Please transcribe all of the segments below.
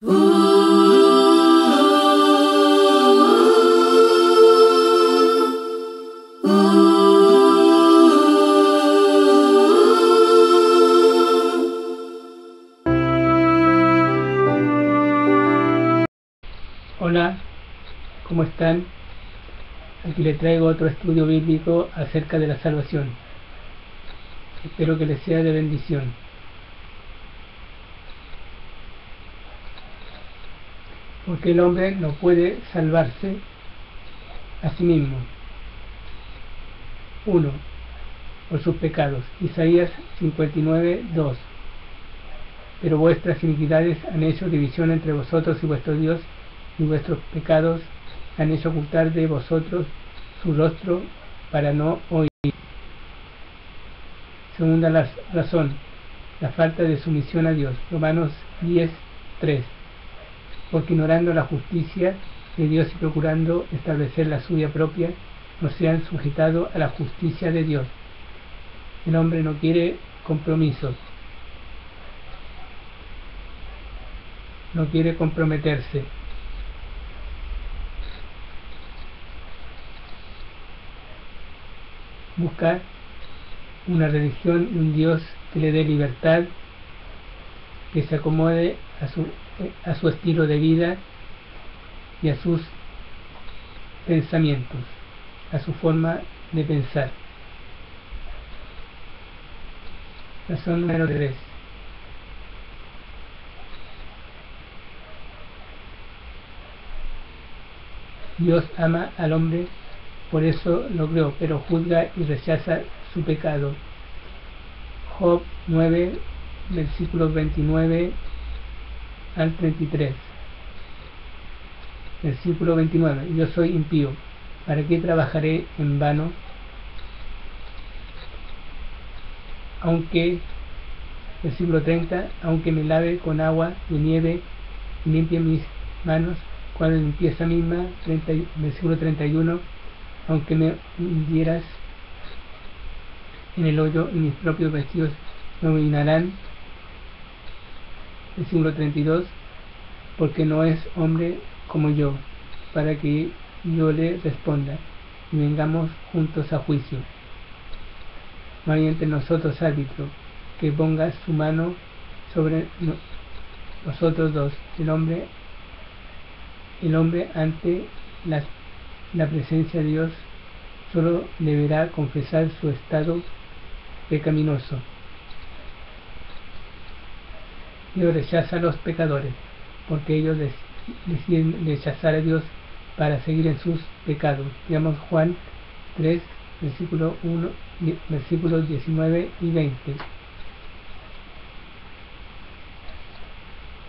Hola, ¿cómo están? Aquí les traigo otro estudio bíblico acerca de la salvación. Espero que les sea de bendición. Porque el hombre no puede salvarse a sí mismo. 1. Por sus pecados. Isaías 59:2. Pero vuestras iniquidades han hecho división entre vosotros y vuestro Dios, y vuestros pecados han hecho ocultar de vosotros su rostro para no oír. Segunda razón, la falta de sumisión a Dios. Romanos 10:3. Porque ignorando la justicia de Dios y procurando establecer la suya propia, no se han sujetado a la justicia de Dios. El hombre no quiere compromisos, no quiere comprometerse. Busca una religión y un Dios que le dé libertad, que se acomode a su estilo de vida y a sus pensamientos, a su forma de pensar. Razón número 3. Dios ama al hombre, por eso lo creó, pero juzga y rechaza su pecado. Job 9, versículos 29 al 33. Versículo 29. Yo soy impío, ¿para qué trabajaré en vano? Versículo 30. Aunque me lave con agua y nieve y limpie mis manos con la limpieza misma. Versículo 31. Aunque me hundieras en el hoyo y mis propios vestidos me dominarán. Versículo 32. Porque no es hombre como yo, para que yo le responda y vengamos juntos a juicio. No hay entre nosotros árbitro que ponga su mano sobre nosotros dos. El hombre ante la presencia de Dios solo deberá confesar su estado pecaminoso. Dios rechaza a los pecadores, porque ellos deciden rechazar a Dios para seguir en sus pecados. Veamos Juan 3, versículos 19 y 20.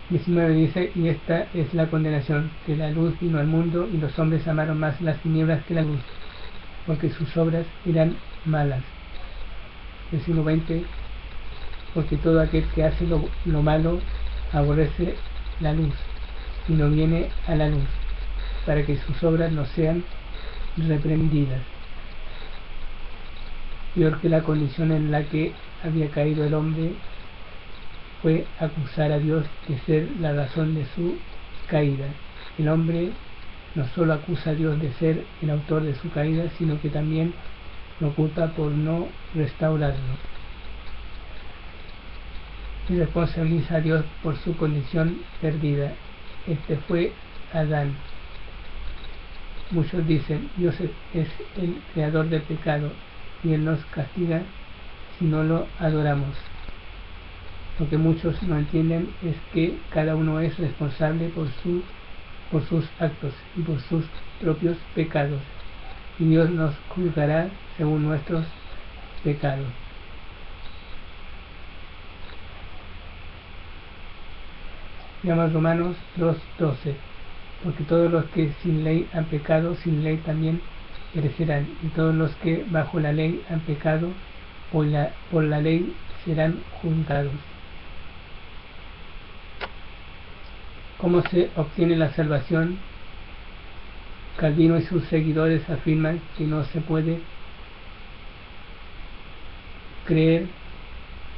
19 dice: y esta es la condenación, que la luz vino al mundo, y los hombres amaron más las tinieblas que la luz, porque sus obras eran malas. Versículo 20. Porque todo aquel que hace lo malo aborrece la luz y no viene a la luz, para que sus obras no sean reprendidas. Peor que la condición en la que había caído el hombre fue acusar a Dios de ser la razón de su caída. El hombre no solo acusa a Dios de ser el autor de su caída, sino que también lo culpa por no restaurarlo. Y responsabiliza a Dios por su condición perdida. Este fue Adán. Muchos dicen: Dios es el creador del pecado y Él nos castiga si no lo adoramos. Lo que muchos no entienden es que cada uno es responsable por sus actos y por sus propios pecados, y Dios nos juzgará según nuestros pecados. Veamos Romanos 2:12. Porque todos los que sin ley han pecado, sin ley también perecerán, y todos los que bajo la ley han pecado, por la ley serán juzgados. ¿Cómo se obtiene la salvación? Calvino y sus seguidores afirman que no se puede creer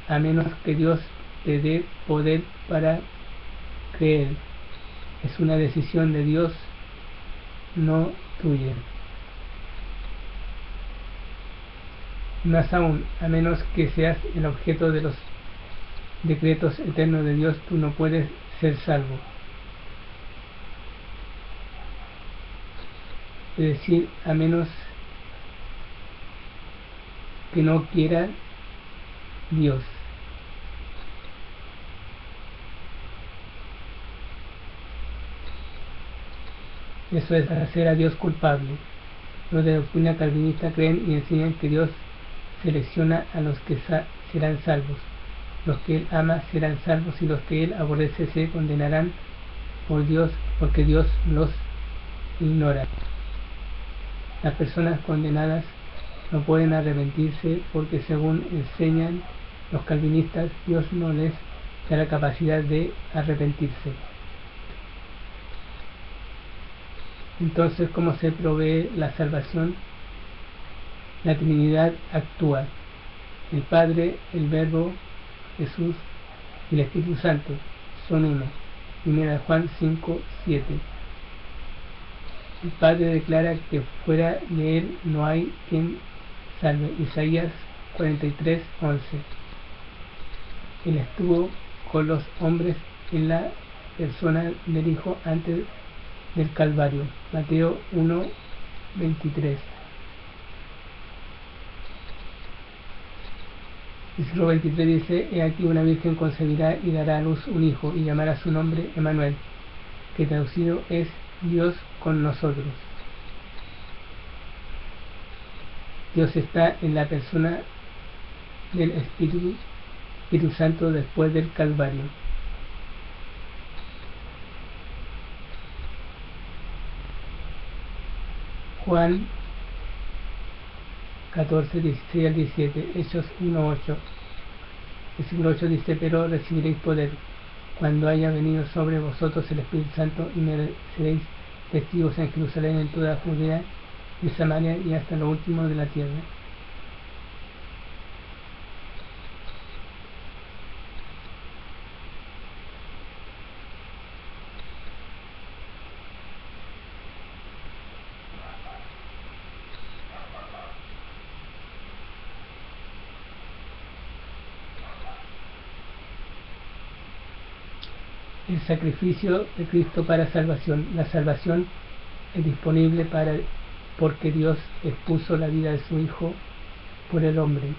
a menos que Dios te dé poder para creer. Es una decisión de Dios, no tuya. Más aún, a menos que seas el objeto de los decretos eternos de Dios, tú no puedes ser salvo. Es decir, a menos que no quiera Dios. Eso es hacer a Dios culpable. Los de doctrina calvinista creen y enseñan que Dios selecciona a los que serán salvos. Los que Él ama serán salvos y los que Él aborrece se condenarán por Dios, porque Dios los ignora. Las personas condenadas no pueden arrepentirse porque, según enseñan los calvinistas, Dios no les da la capacidad de arrepentirse. Entonces, ¿cómo se provee la salvación? La Trinidad actúa. El Padre, el Verbo, Jesús y el Espíritu Santo son uno. 1 Juan 5:7. El Padre declara que fuera de Él no hay quien salve. Isaías 43:11. Él estuvo con los hombres en la persona del Hijo antes del Calvario. Mateo 1:23. Versículo 23 dice: He aquí una virgen concebirá y dará a luz un hijo y llamará su nombre Emmanuel, que traducido es Dios con nosotros. Dios está en la persona del Espíritu Santo después del Calvario. Juan 14, 16 al 17, Hechos 1:8. Versículo 8 dice: Pero recibiréis poder cuando haya venido sobre vosotros el Espíritu Santo, y me seréis testigos en Jerusalén, en toda Judea y Samaria y hasta lo último de la tierra. El sacrificio de Cristo para salvación. La salvación es disponible porque Dios expuso la vida de su Hijo por el hombre.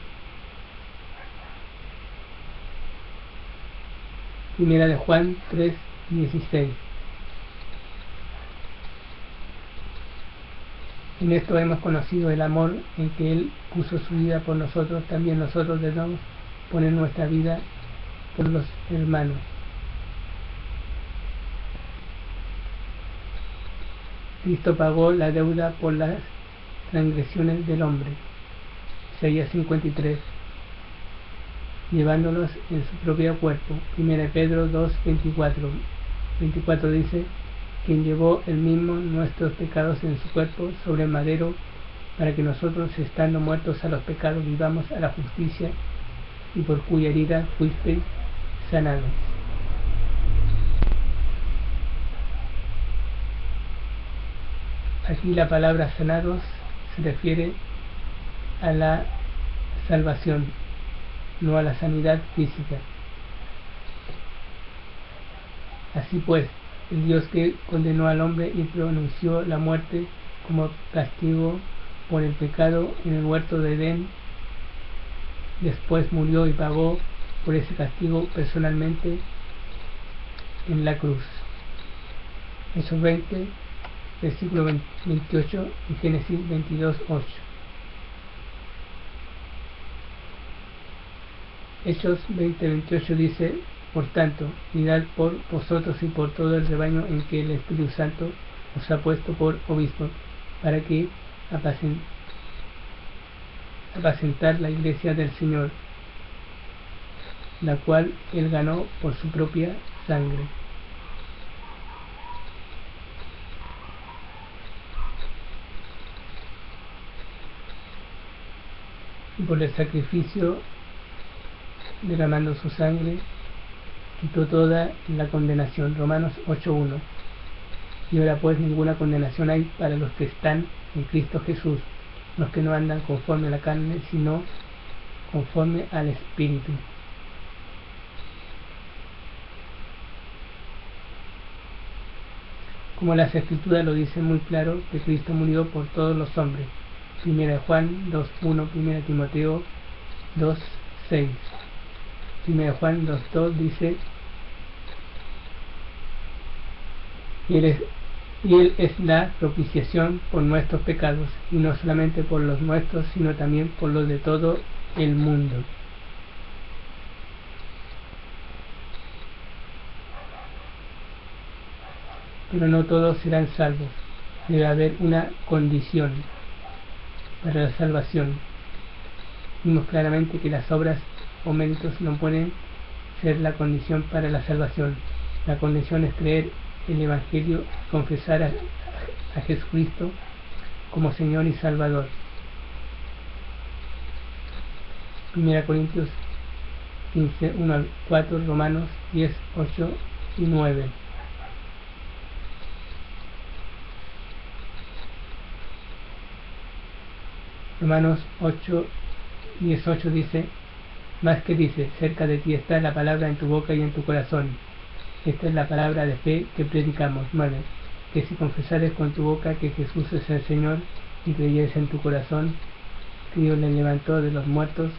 Primera de Juan 3:16. En esto hemos conocido el amor en que Él puso su vida por nosotros. También nosotros debemos poner nuestra vida por los hermanos. Cristo pagó la deuda por las transgresiones del hombre. Isaías 53. Llevándolos en su propio cuerpo. 1 Pedro 2:24. 24 dice: quien llevó él mismo nuestros pecados en su cuerpo sobre el madero, para que nosotros, estando muertos a los pecados, vivamos a la justicia, y por cuya herida fuisteis sanados. Aquí la palabra sanados se refiere a la salvación, no a la sanidad física. Así pues, el Dios que condenó al hombre y pronunció la muerte como castigo por el pecado en el huerto de Edén, después murió y pagó por ese castigo personalmente en la cruz. Hechos 20, versículo 28 y Génesis 22:8. Hechos 20:28 dice: por tanto, mirad por vosotros y por todo el rebaño en que el Espíritu Santo os ha puesto por obispos, para que apacentar la iglesia del Señor, la cual Él ganó por su propia sangre. Y por el sacrificio, derramando su sangre, quitó toda la condenación. Romanos 8:1. Y ahora pues ninguna condenación hay para los que están en Cristo Jesús, los que no andan conforme a la carne, sino conforme al Espíritu. Como las Escrituras lo dicen muy claro, que Cristo murió por todos los hombres. 1 Juan 2.1, 1 Timoteo 2.6. 1 Juan 2.2 dice: y él es la propiciación por nuestros pecados, y no solamente por los nuestros, sino también por los de todo el mundo. Pero no todos serán salvos. Debe haber una condición para la salvación. Vimos claramente que las obras o méritos no pueden ser la condición para la salvación. La condición es creer el Evangelio y confesar a Jesucristo como Señor y Salvador. 1 Corintios 15, 1 al 4, Romanos 10, 8 y 9. Romanos 8, 18 dice: más que dice, cerca de ti está la palabra en tu boca y en tu corazón. Esta es la palabra de fe que predicamos. 9. Que si confesares con tu boca que Jesús es el Señor y creyeres en tu corazón que Dios le levantó de los muertos,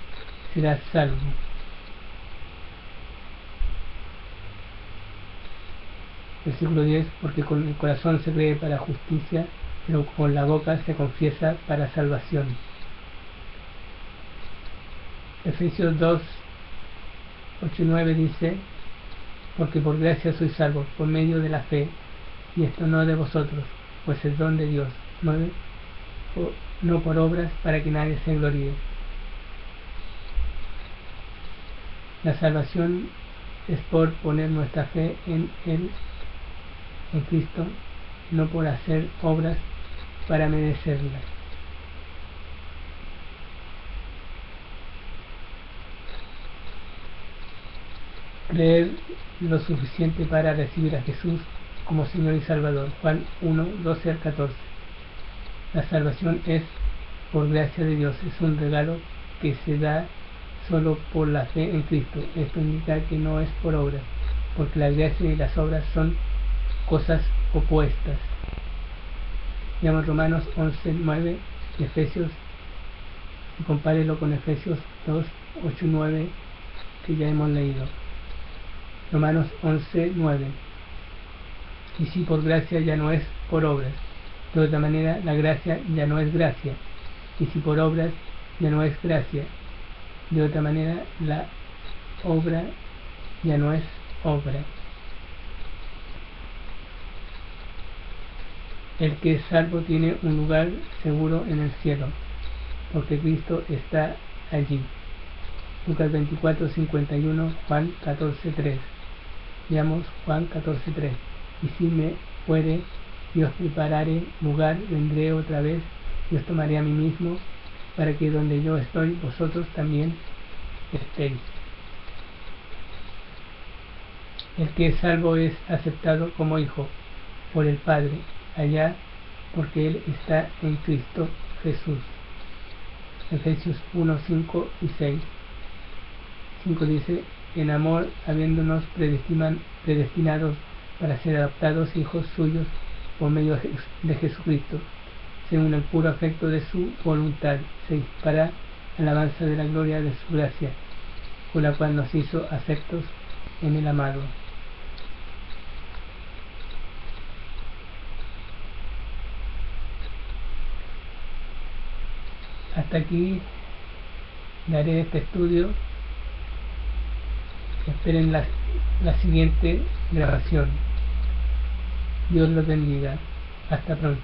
serás salvo. Versículo 10. Porque con el corazón se cree para justicia, pero con la boca se confiesa para salvación. Efesios 2, 8 y 9 dice: porque por gracia sois salvos por medio de la fe, y esto no de vosotros, pues es don de Dios, no por obras, para que nadie se gloríe. La salvación es por poner nuestra fe en Él, en Cristo, no por hacer obras para merecerla. Creer lo suficiente para recibir a Jesús como Señor y Salvador. Juan 1, 12 al 14. La salvación es por gracia de Dios, es un regalo que se da solo por la fe en Cristo. Esto indica que no es por obras, porque la gracia y las obras son cosas opuestas. Veamos Romanos 11, 9 y Efesios, y compárelo con Efesios 2, 8 y 9 que ya hemos leído. Romanos 11, 9. Y si por gracia ya no es por obras, de otra manera la gracia ya no es gracia. Y si por obras ya no es gracia, de otra manera la obra ya no es obra. El que es salvo tiene un lugar seguro en el cielo, porque Cristo está allí. Lucas 24, 51, Juan 14, 3. Veamos Juan 14, 3. Y si me fuere y os preparare lugar, vendré otra vez y os tomaré a mí mismo, para que donde yo estoy, vosotros también estéis. El que es salvo es aceptado como hijo por el Padre allá, porque Él está en Cristo Jesús. Efesios 1, 5 y 6. 5 dice: en amor, habiéndonos predestinados para ser adoptados hijos suyos por medio de Jesucristo, según el puro afecto de su voluntad, para alabanza de la gloria de su gracia, con la cual nos hizo aceptos en el amado. Hasta aquí daré este estudio. Esperen la siguiente grabación. Dios los bendiga. Hasta pronto.